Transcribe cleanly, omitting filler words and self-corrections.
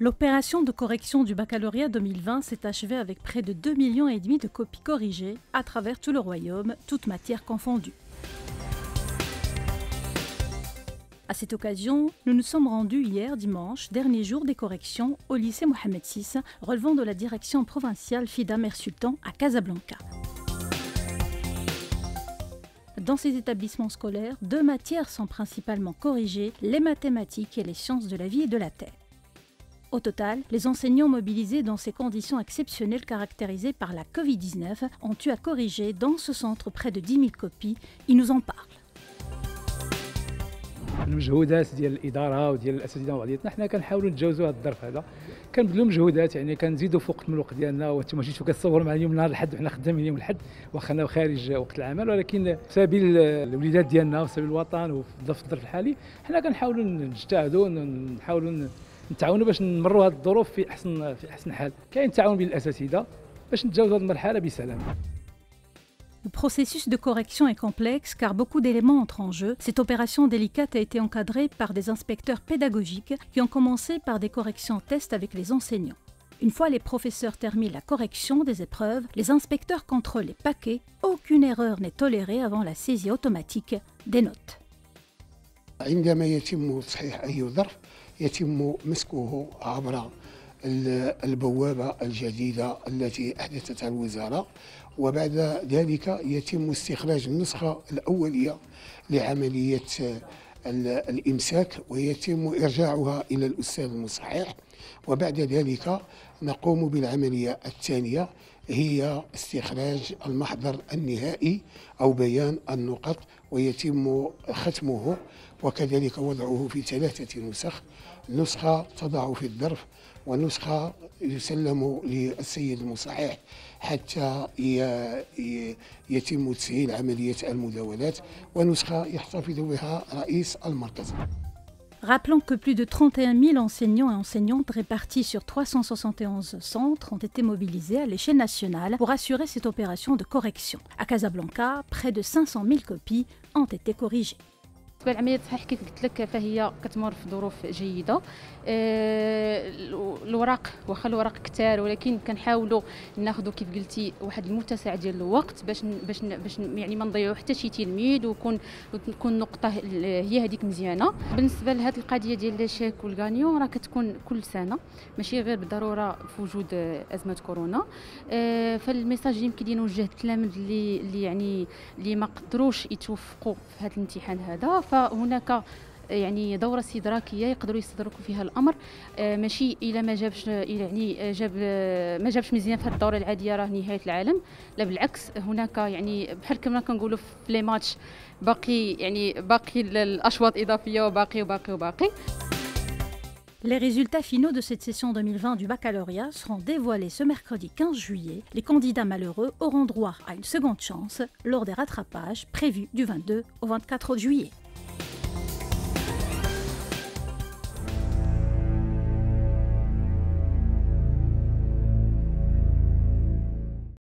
L'opération de correction du baccalauréat 2020 s'est achevée avec près de 2,5 millions de copies corrigées à travers tout le royaume, toutes matières confondues. À cette occasion, nous nous sommes rendus hier dimanche, dernier jour des corrections, au lycée Mohamed VI, relevant de la direction provinciale Fida Mère Sultan à Casablanca. Dans ces établissements scolaires, 2 matières sont principalement corrigées, les mathématiques et les sciences de la vie et de la terre. Au total, les enseignants mobilisés dans ces conditions exceptionnelles caractérisées par la Covid-19 ont eu à corriger dans ce centre près de 10 000 copies. Ils nous en parlent. المجهودات ديال الاداره وديال الاساتذه وبعضياتنا حنا كنحاولوا نتجاوزوا هذا الظرف هذا كنبذلوا مجهودات يعني كنزيدوا فوق من الوقت ديالنا وانتم جيتوا كتصوروا معنا اليوم نهار الاحد وحنا خدامين يوم الاحد واخا انا خارج وقت العمل ولكن بسبيل الوليدات ديالنا وسبيل الوطن وفي الظرف الحالي حنا كنحاولوا نجتهدوا نحاولوا نتعاونوا باش نمروا هذه الظروف في احسن حال كاين تعاون بين الاساتذه باش نتجاوزوا هذه المرحله بسلام. Le processus de correction est complexe car beaucoup d'éléments entrent en jeu. Cette opération délicate a été encadrée par des inspecteurs pédagogiques qui ont commencé par des corrections test avec les enseignants. Une fois les professeurs terminent la correction des épreuves, les inspecteurs contrôlent les paquets. Aucune erreur n'est tolérée avant la saisie automatique des notes. عندما يتم تصحيح أي ظرف يتم مسكه عبر البوابة الجديدة التي أحدثتها الوزارة وبعد ذلك يتم استخراج النسخة الأولية لعملية الإمساك ويتم إرجاعها إلى الأستاذ المصحح وبعد ذلك نقوم بالعملية الثانية هي استخراج المحضر النهائي أو بيان النقط ويتم ختمه وكذلك وضعه في 3 نسخ نسخة تضع في الظرف ونسخة يسلم للسيد المصحح حتى يتم تسهيل عملية المداولات ونسخة يحتفظ بها رئيس المركز. Rappelons que plus de 31 000 enseignants et enseignantes répartis sur 371 centres ont été mobilisés à l'échelle nationale pour assurer cette opération de correction. À Casablanca, près de 500 000 copies ont été corrigées. العملية التصحيح كيف قلت لك فهي كتمر في ظروف جيدة. الوراق واخا الوراق كتار ولكن كنحاولوا ناخذوا كيف قلتي واحد المتسع ديال الوقت باش يعني ما نضيعوا حتى شي تلميذ وتكون النقطة هي هذيك مزيانة. بالنسبة لهذه القضية ديال لاشيك والغانيون راه كتكون كل سنة ماشي غير بالضرورة في وجود أزمة كورونا. فالميساج اللي يمكن يوجه التلاميذ اللي يعني اللي ما قدروش يتوفقوا في هذا الامتحان هذا فهناك يعني دورة استدراكية يقدروا يستدركوا فيها الأمر ماشي إلى ما جابش يعني ما جابش مزيان في هذه الدورة العادية راه نهاية العالم لا بالعكس هناك يعني بحال كما كنقولوا في لي ماتش باقي الأشواط إضافية وباقي. Les résultats finaux de cette session 2020 du baccalauréat seront dévoilés ce mercredi 15 juillet. Les candidats malheureux auront droit à une seconde chance lors des rattrapages prévus du 22 au 24 juillet.